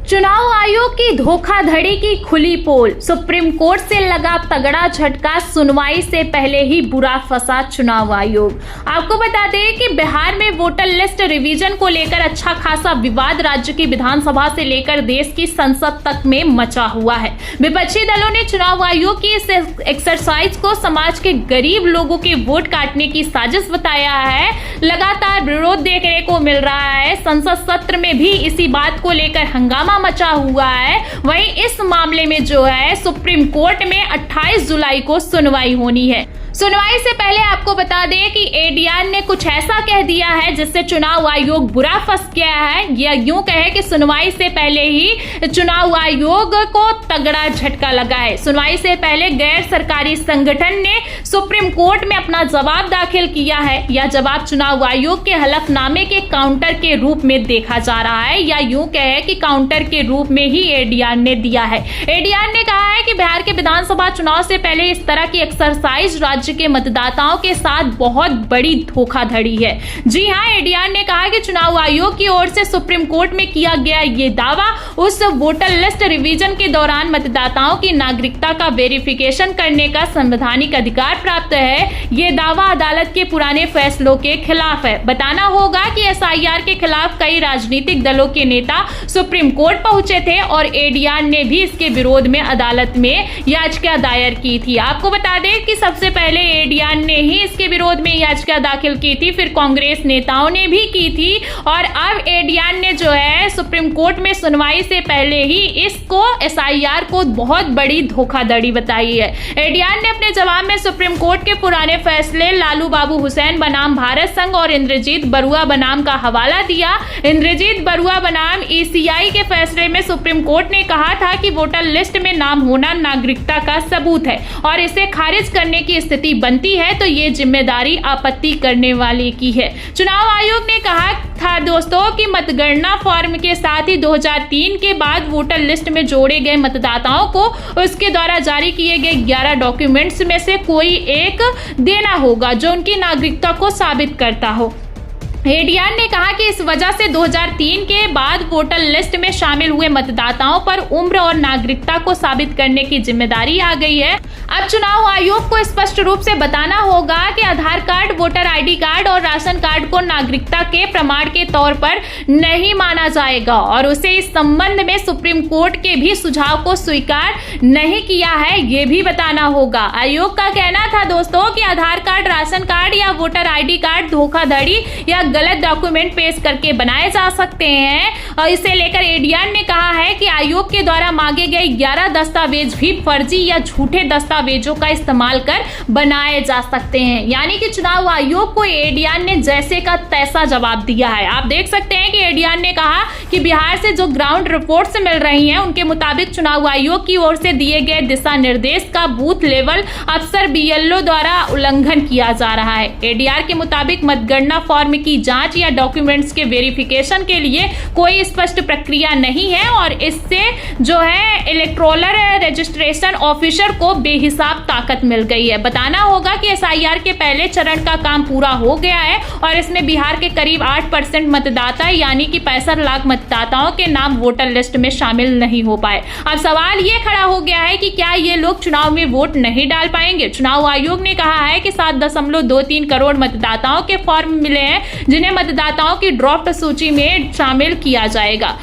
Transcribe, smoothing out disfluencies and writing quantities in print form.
चुनाव आयोग की धोखाधड़ी की खुली पोल, सुप्रीम कोर्ट से लगा तगड़ा झटका, सुनवाई से पहले ही बुरा फंसा चुनाव आयोग। आपको बता दें कि बिहार में वोटर लिस्ट रिवीजन को लेकर अच्छा खासा विवाद राज्य की विधानसभा से लेकर देश की संसद तक में मचा हुआ है। विपक्षी दलों ने चुनाव आयोग की इस एक्सरसाइज को समाज के गरीब लोगों के वोट काटने की साजिश बताया है। लगातार विरोध देखने को मिल रहा है। संसद सत्र में भी इसी बात को लेकर हंगामा मचा हुआ है। वहीं इस मामले में जो है सुप्रीम कोर्ट में 28 जुलाई को सुनवाई होनी है। सुनवाई से पहले आपको बता दें कि एडीआर ने कुछ ऐसा कह दिया है जिससे चुनाव आयोग बुरा फंस गया है। या यूं कहे कि सुनवाई से पहले ही चुनाव आयोग को तगड़ा झटका लगा है। सुनवाई से पहले गैर सरकारी संगठन ने सुप्रीम कोर्ट में अपना जवाब दाखिल किया है। यह जवाब चुनाव आयोग के हलफनामे के काउंटर के रूप में देखा जा रहा है, या यूं कहे कि काउंटर के रूप में ही एडीआर ने दिया है। एडीआर ने कहा है कि बिहार के विधानसभा चुनाव से पहले इस तरह की एक्सरसाइज राज्य के मतदाताओं के साथ बहुत बड़ी धोखाधड़ी है। जी हां, एडीआर ने कहा कि चुनाव आयोग की ओर से सुप्रीम कोर्ट में किया गया ये दावा उस वोटर लिस्ट रिवीजन के दौरान मतदाताओं की नागरिकता का वेरिफिकेशन करने का संवैधानिक अधिकार प्राप्त है। ये दावा अदालत के पुराने फैसलों के खिलाफ है। बताना होगा कि एसआईआर के खिलाफ कई राजनीतिक दलों के नेता सुप्रीम कोर्ट पहुंचे थे और एडीआर ने भी इसके विरोध में अदालत में याचिका दायर की थी। आपको बता दें कि सबसे पहले एडीआर ने ही इसके विरोध में याचिका दाखिल की थी, फिर कांग्रेस नेताओं ने भी की थी और अब एडीआर ने जो है सुप्रीम कोर्ट में सुनवाई से पहले ही इसको एसआईआर को बहुत बड़ी धोखाधड़ी बताई है। एडीआर ने अपने जवाब में सुप्रीम कोर्ट के पुराने फैसले लालू बाबू हुसैन बनाम भारत संघ और इंद्रजीत बरुआ बनाम का हवाला दिया। इंद्रजीत बरुआ बनाम ईसीआई के फैसले में सुप्रीम कोर्ट ने कहा था कि वोटर लिस्ट में नाम होना नागरिकता का सबूत है और इसे खारिज करने की स्थिति बनती है तो ये जिम्मेदारी आपत्ति करने वाले की है। चुनाव आयोग ने कहा था दोस्तों कि मतगणना फॉर्म के साथ ही 2003 के बाद वोटर लिस्ट में जोड़े गए मतदाताओं को उसके द्वारा जारी किए गए 11 डॉक्यूमेंट्स में से कोई एक देना होगा जो उनकी नागरिकता को साबित करता हो। एडीआर ने कहा कि इस वजह से 2003 के बाद वोटर लिस्ट में शामिल हुए मतदाताओं पर उम्र और नागरिकता को साबित करने की जिम्मेदारी आ गई है। अब चुनाव आयोग को स्पष्ट रूप से बताना होगा कि आधार कार्ड, वोटर आईडी कार्ड और राशन कार्ड को नागरिकता के प्रमाण के तौर पर नहीं माना जाएगा और उसे इस संबंध में सुप्रीम कोर्ट के भी सुझाव को स्वीकार नहीं किया है, ये भी बताना होगा। आयोग का कहना था दोस्तों कि आधार कार्ड, राशन कार्ड या वोटर आईडी कार्ड धोखाधड़ी या गलत डॉक्यूमेंट पेश करके बनाए जा सकते हैं और इसे लेकर एडीआर ने कहा है कि आयोग के द्वारा मांगे गए 11 दस्तावेज भी फर्जी या झूठे दस्तावेजों का इस्तेमाल कर बनाए जा सकते हैं। यानी कि चुनाव आयोग को एडीआर ने जैसे का तैसा जवाब दिया है। आप देख सकते हैं कि एडीआर ने कहा कि बिहार से जो ग्राउंड रिपोर्ट्स मिल रही हैं उनके मुताबिक चुनाव आयोग की ओर से दिए गए दिशा निर्देश का बूथ लेवल अफसर बीएलओ द्वारा उल्लंघन किया जा रहा है। एडीआर के मुताबिक मतगणना फॉर्म की जांच या डॉक्यूमेंट्स के वेरिफिकेशन के लिए कोई स्पष्ट प्रक्रिया नहीं है और इससे जो है इलेक्टोरल रजिस्ट्रेशन ऑफिसर को बेहिसाब ताकत मिल गई है। बताना होगा कि एसआईआर के पहले चरण का काम पूरा हो गया है और इसमें बिहार के करीब 8% मतदाता यानी कि 65 लाख मतदाताओं के नाम वोटर लिस्ट में शामिल नहीं हो पाए। अब सवाल ये खड़ा हो गया है कि क्या ये लोग चुनाव में वोट नहीं डाल पाएंगे। चुनाव आयोग ने कहा है कि 7.23 करोड़ मतदाताओं के फॉर्म मिले हैं जिन्हें मतदाताओं की ड्राफ्ट सूची में शामिल किया जाएगा।